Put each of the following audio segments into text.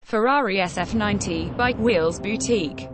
Ferrari SF90 by WheelsBoutique.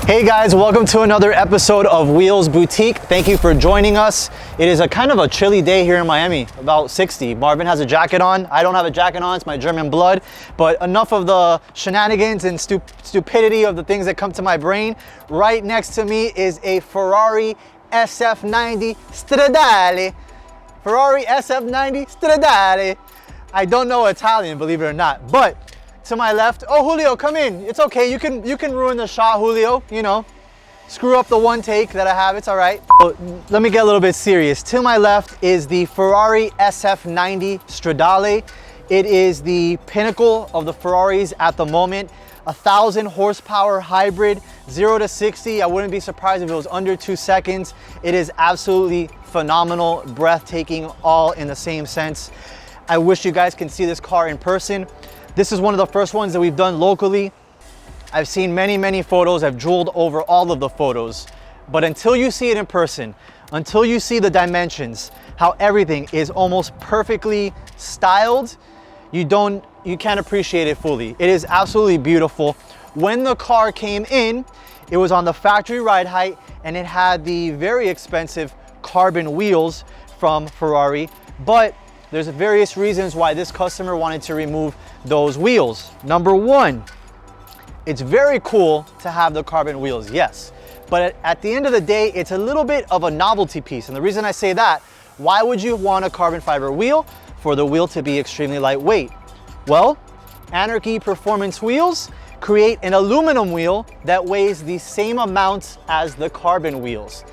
Hey guys, welcome to another episode of WheelsBoutique. Thank you for joining us. It is a kind of a chilly day here in Miami, about 60. Marvin has a jacket on. I don't have a jacket on, it's my German blood. But enough of the shenanigans and stupidity of the things that come to my brain. Right next to me is a Ferrari SF90 Stradale. Ferrari SF90 Stradale. I don't know Italian, believe it or not, but to my left, oh Julio, come in. It's okay, you can ruin the shot, Julio, you know. Screw up the one take that I have, it's all right. So, let me get a little bit serious. To my left is the Ferrari SF90 Stradale. It is the pinnacle of the Ferraris at the moment. 1,000 horsepower hybrid, 0 to 60. I wouldn't be surprised if it was under 2 seconds. It is absolutely phenomenal, breathtaking, all in the same sense. I wish you guys can see this car in person. This is one of the first ones that we've done locally. I've seen many photos. I've drooled over all of the photos. But until you see it in person, until you see the dimensions, how everything is almost perfectly styled, you can't appreciate it fully. It is absolutely beautiful. When the car came in, it was on the factory ride height and it had the very expensive carbon wheels from Ferrari, but there's various reasons why this customer wanted to remove those wheels. Number one, it's very cool to have the carbon wheels, yes. But at the end of the day, it's a little bit of a novelty piece. And the reason I say that, why would you want a carbon fiber wheel? For the wheel to be extremely lightweight. Well, Anrky Performance wheels create an aluminum wheel that weighs the same amount as the carbon wheels.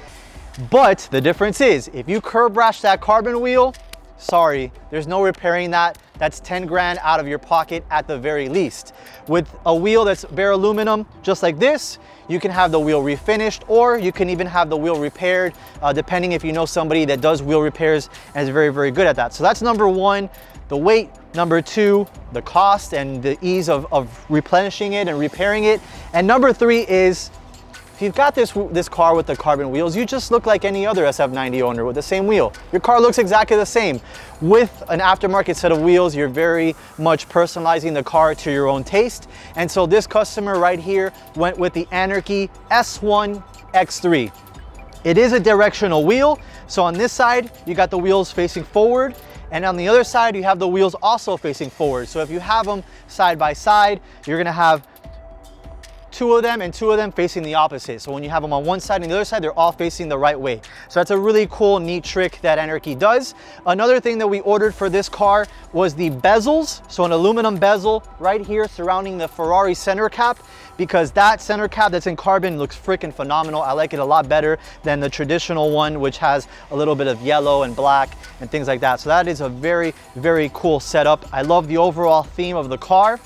But the difference is, if you curb rash that carbon wheel, sorry, there's no repairing that. That's 10 grand out of your pocket at the very least. With a wheel that's bare aluminum, just like this, you can have the wheel refinished, or you can even have the wheel repaired, depending if you know somebody that does wheel repairs and is very good at that. So that's number one, the weight. Number two, the cost and the ease of replenishing it and repairing it. And number three is, if you've got this car with the carbon wheels, you just look like any other SF90 owner with the same wheel. Your car looks exactly the same. With an aftermarket set of wheels, you're very much personalizing the car to your own taste. And so this customer right here went with the Anrky S3-X3. It is a directional wheel. So on this side, you got the wheels facing forward. And on the other side, you have the wheels also facing forward. So if you have them side by side, you're gonna have two of them facing the opposite. So when you have them on one side and the other side, they're all facing the right way. So that's a really cool, neat trick that Anrky does. Another thing that we ordered for this car was the bezels. So an aluminum bezel right here surrounding the Ferrari center cap, because that center cap that's in carbon looks freaking phenomenal. I like it a lot better than the traditional one, which has a little bit of yellow and black and things like that. So that is a very cool setup. I love the overall theme of the car.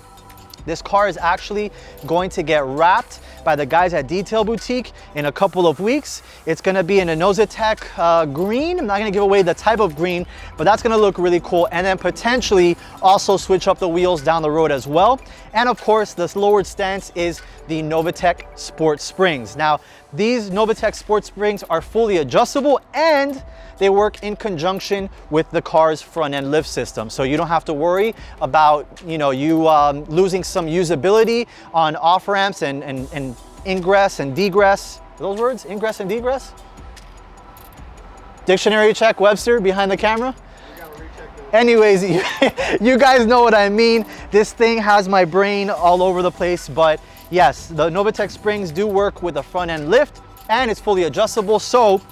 This car is actually going to get wrapped by the guys at Detail Boutique in a couple of weeks. It's gonna be in a Nozatec green. I'm not gonna give away the type of green, but that's gonna look really cool. And then potentially also switch up the wheels down the road as well. And of course, this lowered stance is the Novatec Sport Springs. Now, these Novatec Sport Springs are fully adjustable and they work in conjunction with the car's front end lift system. So you don't have to worry about, losing some usability on off ramps and ingress and degress. Are those words, ingress and degress? Dictionary check, Webster, behind the camera. Anyways, you guys know what I mean. This thing has my brain all over the place, but yes, the Novatec springs do work with a front end lift and it's fully adjustable. So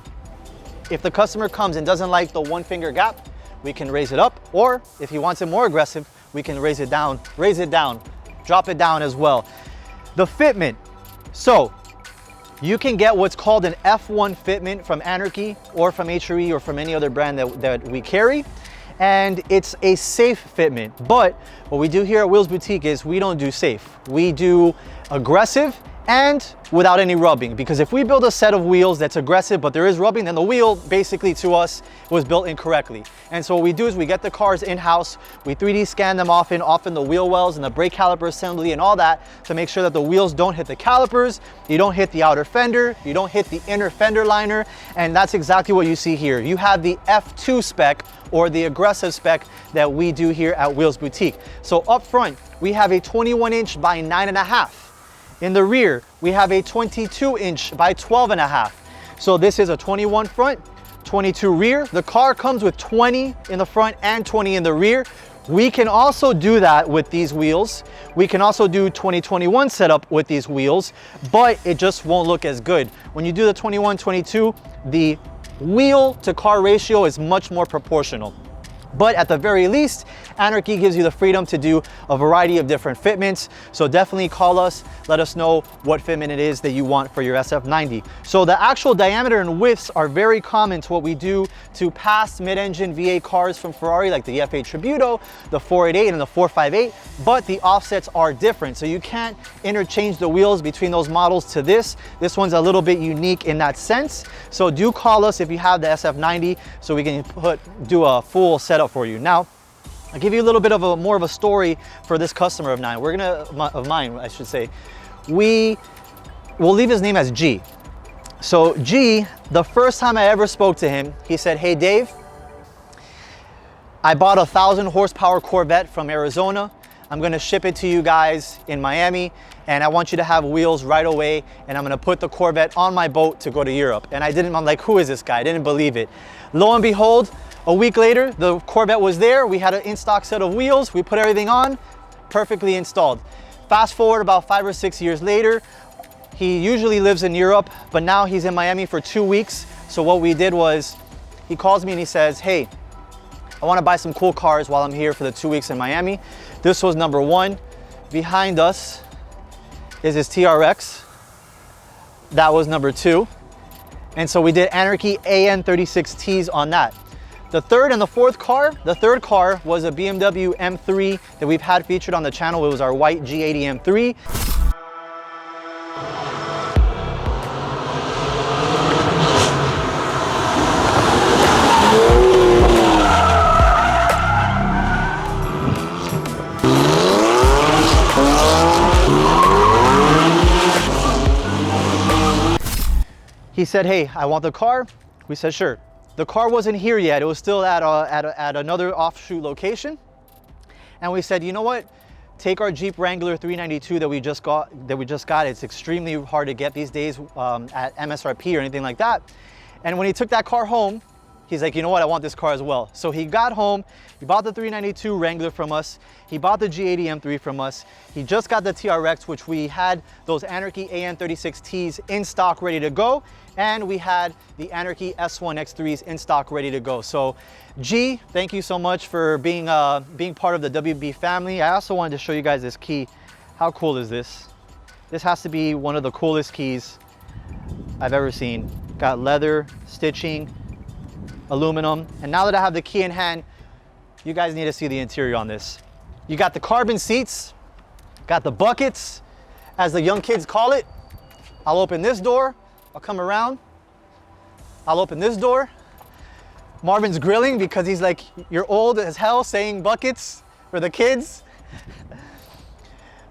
if the customer comes and doesn't like the one finger gap, we can raise it up, or if he wants it more aggressive, we can raise it down, drop it down as well. The fitment. So you can get what's called an F1 fitment from Anrky or from HRE or from any other brand that we carry. And it's a safe fitment. But what we do here at WheelsBoutique is we don't do safe. We do aggressive and without any rubbing. Because if we build a set of wheels that's aggressive, but there is rubbing, then the wheel basically to us was built incorrectly. And so what we do is we get the cars in-house, we 3D scan them often the wheel wells and the brake caliper assembly and all that to make sure that the wheels don't hit the calipers, you don't hit the outer fender, you don't hit the inner fender liner. And that's exactly what you see here. You have the F2 spec or the aggressive spec that we do here at WheelsBoutique. So up front, we have a 21-inch by 9.5. In the rear, we have a 22-inch by 12.5. So this is a 21 front, 22 rear. The car comes with 20 in the front and 20 in the rear. We can also do that with these wheels. We can also do 2021 setup with these wheels, but it just won't look as good. When you do the 21, 22, the wheel to car ratio is much more proportional. But at the very least, Anrky gives you the freedom to do a variety of different fitments. So definitely call us, let us know what fitment it is that you want for your SF90. So the actual diameter and widths are very common to what we do to past mid-engine V8 cars from Ferrari, like the F8 Tributo, the 488 and the 458, but the offsets are different. So you can't interchange the wheels between those models to this. This one's a little bit unique in that sense. So do call us if you have the SF90 so we can do a full setup for you. Now, I'll give you a little bit of more of a story for this customer of mine, I should say. We will leave his name as G. So G, the first time I ever spoke to him, he said, "Hey Dave, I bought a 1,000 horsepower Corvette from Arizona. I'm gonna ship it to you guys in Miami, and I want you to have wheels right away, and I'm gonna put the Corvette on my boat to go to Europe." And I'm like, who is this guy? I didn't believe it. Lo and behold, a week later, the Corvette was there. We had an in-stock set of wheels. We put everything on, perfectly installed. Fast forward about 5 or 6 years later, he usually lives in Europe, but now he's in Miami for 2 weeks. So what we did was, he calls me and he says, "Hey, I want to buy some cool cars while I'm here for the 2 weeks in Miami." This was number one. Behind us is his TRX. That was number two. And so we did Anrky AN36Ts on that. The third and the fourth car, the third car was a BMW M3 that we've had featured on the channel. It was our white G80 M3. He said, "Hey, I want the car." We said, "Sure." The car wasn't here yet. It was still at another offshoot location. And we said, "You know what? Take our Jeep Wrangler 392 that we just got. It's extremely hard to get these days at MSRP or anything like that." And when he took that car home, he's like, "You know what? I want this car as well." So he got home, he bought the 392 Wrangler from us, he bought the G80 M3 from us, he just got the TRX, which we had those Anrky AN36Ts in stock ready to go, and we had the Anrky S1-X3s in stock ready to go. So G, thank you so much for being part of the WB family. I also wanted to show you guys this key. How cool is this? This has to be one of the coolest keys I've ever seen. Got leather, stitching, aluminum. And now that I have the key in hand, you guys need to see the interior on this. You got the carbon seats, got the buckets, as the young kids call it. I'll open this door, I'll come around, I'll open this door. Marvin's grilling because he's like, "You're old as hell saying buckets for the kids."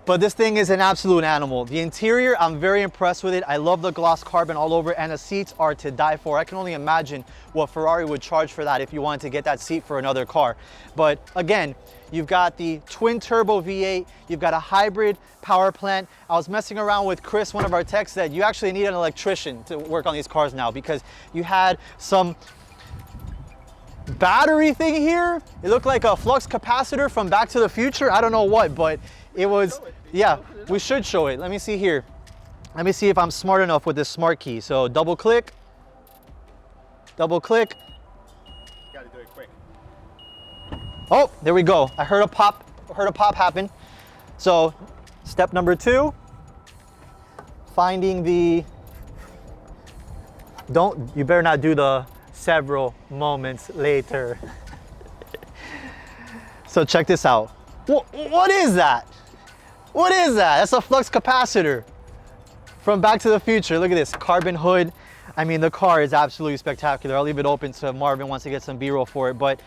But this thing is an absolute animal. The interior, I'm very impressed with it. I love the gloss carbon all over, and the seats are to die for. I can only imagine what Ferrari would charge for that if you wanted to get that seat for another car. But again, you've got the twin turbo V8, you've got a hybrid power plant. I was messing around with Chris, one of our techs, that you actually need an electrician to work on these cars now, because you had some battery thing here. It looked like a flux capacitor from Back to the Future. I don't know what, but it was, yeah, we should show it. Let me see here. Let me see if I'm smart enough with this smart key. So double click. Double click. Gotta do it quick. Oh, there we go. I heard a pop happen. So step number 2, finding the, you better not do the several moments later. So check this out. What is that? What is that? That's a flux capacitor from Back to the Future. Look at this carbon hood. I mean, the car is absolutely spectacular. I'll leave it open so Marvin wants to get some B-roll for it, but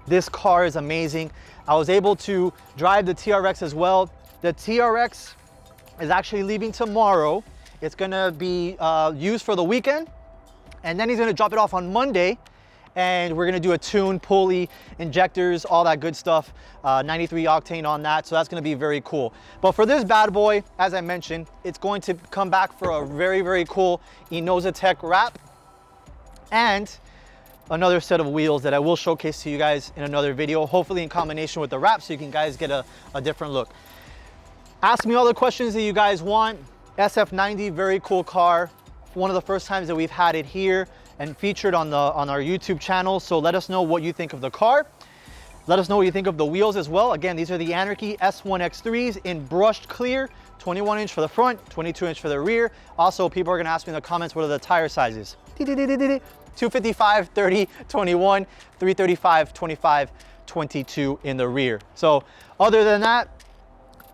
this car is amazing. I was able to drive the TRX as well. The TRX is actually leaving tomorrow. It's gonna be used for the weekend, and then he's gonna drop it off on Monday, and we're gonna do a tune, pulley, injectors, all that good stuff, 93 octane on that, so that's gonna be very cool. But for this bad boy, as I mentioned, it's going to come back for a very, very cool Inoza Tech wrap, and another set of wheels that I will showcase to you guys in another video, hopefully in combination with the wrap, so you can guys get a different look. Ask me all the questions that you guys want. SF90, very cool car. One of the first times that we've had it here and featured on our YouTube channel. So let us know what you think of the car. Let us know what you think of the wheels as well. Again, these are the Anrky S1X3s in brushed clear, 21 inch for the front, 22 inch for the rear. Also, people are gonna ask me in the comments, what are the tire sizes? 255, 30, 21, 335, 25, 22 in the rear. So other than that,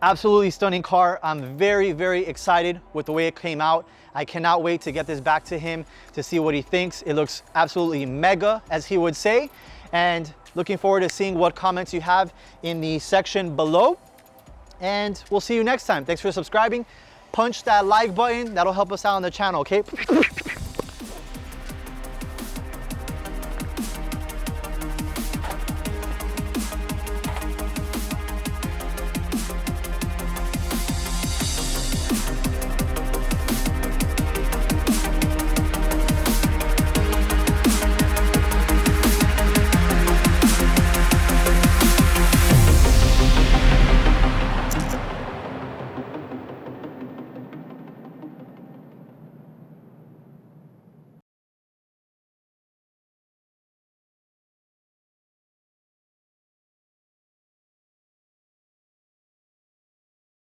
absolutely stunning car. I'm very, very excited with the way it came out. I cannot wait to get this back to him to see what he thinks. It looks absolutely mega, as he would say. And looking forward to seeing what comments you have in the section below. And we'll see you next time. Thanks for subscribing. Punch that like button. That'll help us out on the channel, okay?